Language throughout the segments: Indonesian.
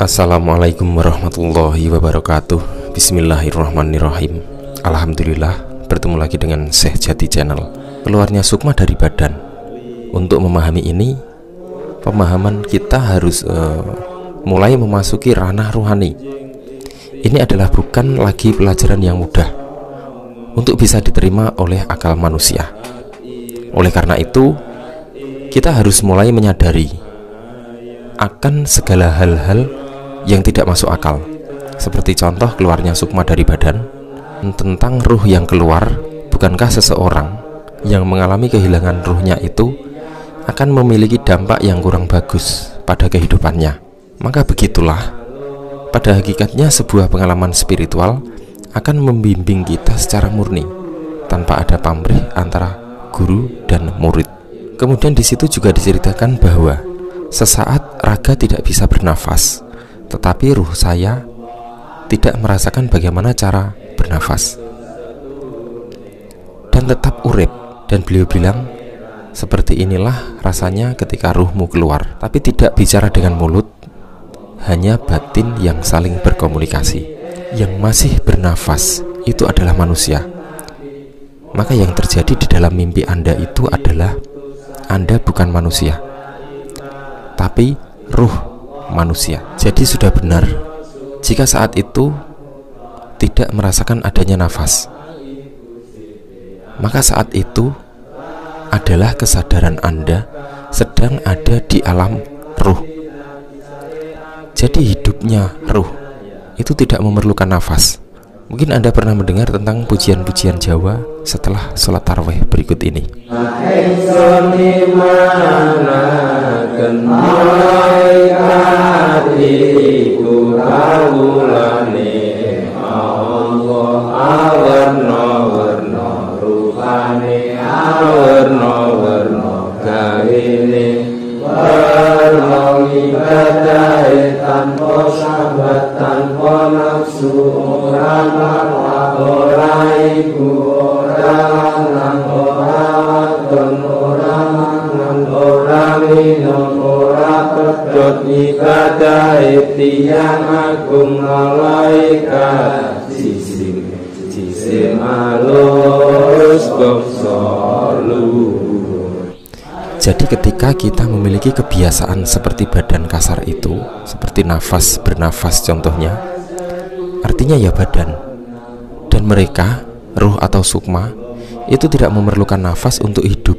Assalamualaikum warahmatullahi wabarakatuh. Bismillahirrahmanirrahim. Alhamdulillah, bertemu lagi dengan Syekh Jati Channel. Keluarnya sukma dari badan. Untuk memahami ini, pemahaman kita harus mulai memasuki ranah rohani. Ini adalah bukan lagi pelajaran yang mudah untuk bisa diterima oleh akal manusia. Oleh karena itu, kita harus mulai menyadari akan segala hal-hal yang tidak masuk akal, seperti contoh keluarnya sukma dari badan, tentang ruh yang keluar. Bukankah seseorang yang mengalami kehilangan ruhnya itu akan memiliki dampak yang kurang bagus pada kehidupannya? Maka begitulah, pada hakikatnya sebuah pengalaman spiritual akan membimbing kita secara murni, tanpa ada pamrih antara guru dan murid. Kemudian di situ juga diceritakan bahwa sesaat raga tidak bisa bernafas, tetapi ruh saya tidak merasakan bagaimana cara bernafas dan tetap urip. Dan beliau bilang, seperti inilah rasanya ketika ruhmu keluar, tapi tidak bicara dengan mulut, hanya batin yang saling berkomunikasi. Yang masih bernafas itu adalah manusia. Maka yang terjadi di dalam mimpi Anda itu adalah Anda bukan manusia, tapi ruh manusia. Jadi sudah benar jika saat itu tidak merasakan adanya nafas, maka saat itu adalah kesadaran Anda sedang ada di alam ruh. Jadi hidupnya ruh itu tidak memerlukan nafas. Mungkin Anda pernah mendengar tentang pujian-pujian Jawa setelah sholat tarawih berikut ini. Jadi ketika kita memiliki kebiasaan seperti badan kasar itu, seperti nafas, bernafas contohnya, artinya ya badan. Dan mereka, ruh atau sukma, itu tidak memerlukan nafas untuk hidup,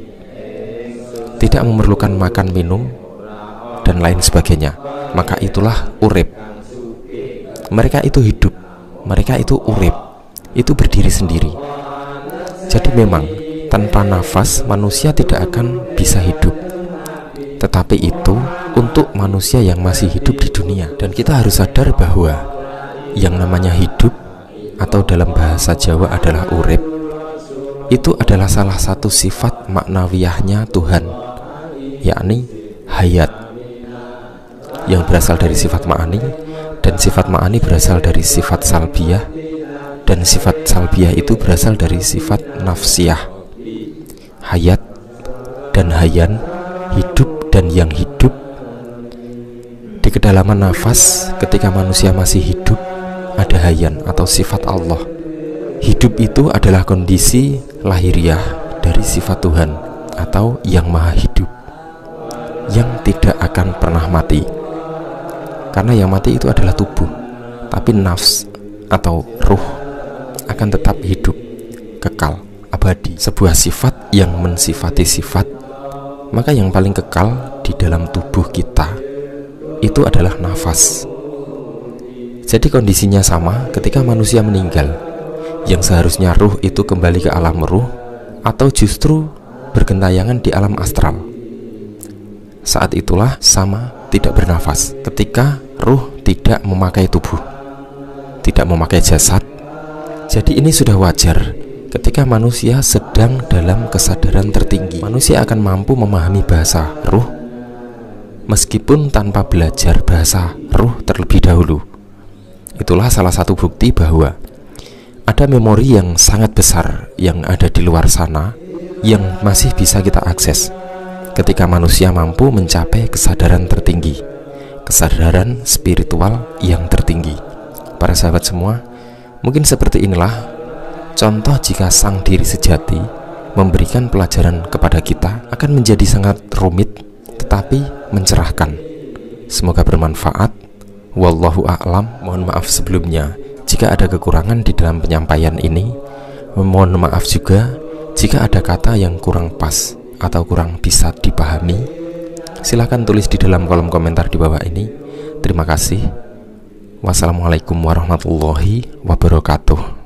tidak memerlukan makan, minum, dan lain sebagainya. Maka itulah urip. Mereka itu hidup, mereka itu urip, itu berdiri sendiri. Jadi memang tanpa nafas manusia tidak akan bisa hidup, tetapi itu untuk manusia yang masih hidup di dunia. Dan kita harus sadar bahwa yang namanya hidup, atau dalam bahasa Jawa adalah urip, itu adalah salah satu sifat maknawiyahnya Tuhan, yakni hayat, yang berasal dari sifat ma'ani, dan sifat ma'ani berasal dari sifat salbiyah, dan sifat salbiyah itu berasal dari sifat nafsiyah. Hayat dan hayan, hidup dan yang hidup. Di kedalaman nafas, ketika manusia masih hidup, ada hayan atau sifat Allah. Hidup itu adalah kondisi lahiriah dari sifat Tuhan atau yang maha hidup, yang tidak akan pernah mati. Karena yang mati itu adalah tubuh, tapi nafs atau ruh akan tetap hidup, kekal, abadi. Sebuah sifat yang mensifati sifat. Maka yang paling kekal di dalam tubuh kita itu adalah nafas. Jadi kondisinya sama ketika manusia meninggal. Yang seharusnya ruh itu kembali ke alam ruh, atau justru bergentayangan di alam astral. Saat itulah sama tidak bernafas. Ketika ruh tidak memakai tubuh, tidak memakai jasad. Jadi ini sudah wajar. Ketika manusia sedang dalam kesadaran tertinggi, manusia akan mampu memahami bahasa ruh meskipun tanpa belajar bahasa ruh terlebih dahulu. Itulah salah satu bukti bahwa ada memori yang sangat besar yang ada di luar sana yang masih bisa kita akses ketika manusia mampu mencapai kesadaran tertinggi. kesadaran spiritual yang tertinggi. Para sahabat semua, mungkin seperti inilah contoh jika sang diri sejati memberikan pelajaran kepada kita akan menjadi sangat rumit tetapi mencerahkan. Semoga bermanfaat. Wallahu a'lam. Mohon maaf sebelumnya jika ada kekurangan di dalam penyampaian ini. Mohon maaf juga jika ada kata yang kurang pas atau kurang bisa dipahami. Silahkan tulis di dalam kolom komentar di bawah ini. Terima kasih. Wassalamualaikum warahmatullahi wabarakatuh.